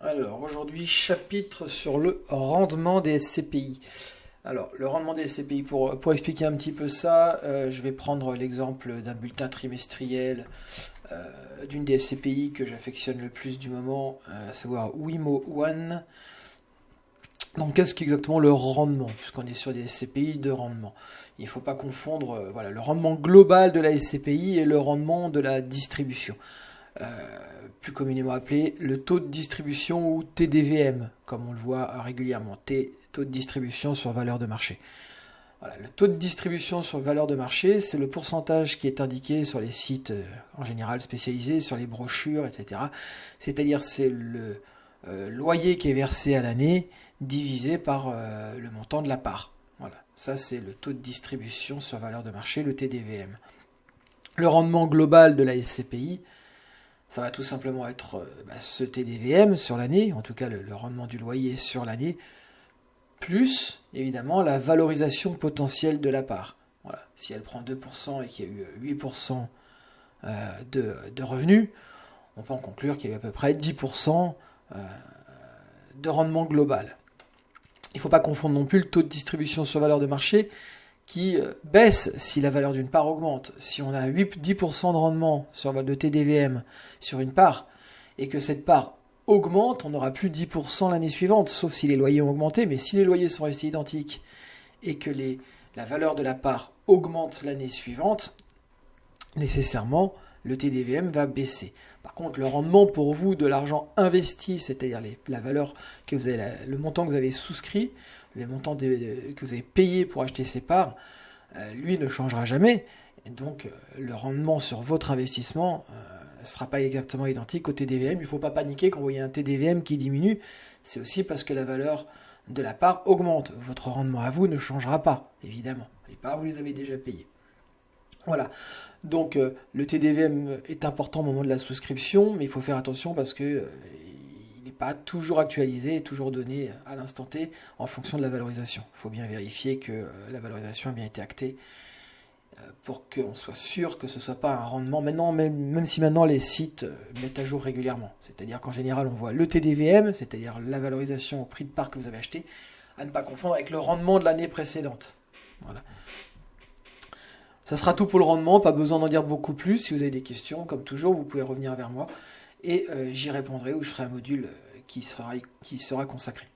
Alors aujourd'hui, chapitre sur le rendement des SCPI. Alors le rendement des SCPI, pour expliquer un petit peu ça, je vais prendre l'exemple d'un bulletin trimestriel d'une des SCPI que j'affectionne le plus du moment, à savoir Wimo One. Donc qu'est-ce qu'exactement le rendement, puisqu'on est sur des SCPI de rendement. Il ne faut pas confondre le rendement global de la SCPI et le rendement de la distribution. Plus communément appelé le taux de distribution ou TDVM, comme on le voit régulièrement, taux de distribution sur valeur de marché. Voilà, le taux de distribution sur valeur de marché, c'est le pourcentage qui est indiqué sur les sites en général spécialisés, sur les brochures, etc. C'est-à-dire c'est le loyer qui est versé à l'année divisé par le montant de la part. Voilà, ça c'est le taux de distribution sur valeur de marché, le TDVM. Le rendement global de la SCPI, ça va tout simplement être ce TDVM sur l'année, en tout cas le rendement du loyer sur l'année, plus évidemment la valorisation potentielle de la part. Voilà. Si elle prend 2% et qu'il y a eu 8% de revenus, on peut en conclure qu'il y a eu à peu près 10% de rendement global. Il ne faut pas confondre non plus le taux de distribution sur valeur de marché qui baisse si la valeur d'une part augmente. Si on a 10% de rendement de TDVM sur une part et que cette part augmente, on n'aura plus 10% l'année suivante, sauf si les loyers ont augmenté. Mais si les loyers sont restés identiques et que la valeur de la part augmente l'année suivante, nécessairement, le TDVM va baisser. Par contre, le rendement pour vous de l'argent investi, c'est-à-dire la valeur que vous avez, le montant que vous avez souscrit, les montants que vous avez payé pour acheter ces parts, lui ne changera jamais. Et donc, le rendement sur votre investissement ne sera pas exactement identique au TDVM. Il ne faut pas paniquer quand vous voyez un TDVM qui diminue. C'est aussi parce que la valeur de la part augmente. Votre rendement à vous ne changera pas, évidemment. Les parts, vous les avez déjà payées. Voilà. Donc, le TDVM est important au moment de la souscription, mais il faut faire attention parce que il n'est pas toujours actualisé et toujours donné à l'instant T en fonction de la valorisation. Il faut bien vérifier que la valorisation a bien été actée pour qu'on soit sûr que ce ne soit pas un rendement. Maintenant, même si maintenant les sites mettent à jour régulièrement, c'est-à-dire qu'en général on voit le TDVM, c'est-à-dire la valorisation au prix de part que vous avez acheté, à ne pas confondre avec le rendement de l'année précédente. Voilà. Ça sera tout pour le rendement, pas besoin d'en dire beaucoup plus. Si vous avez des questions, comme toujours, vous pouvez revenir vers moi et j'y répondrai ou je ferai un module qui sera consacré.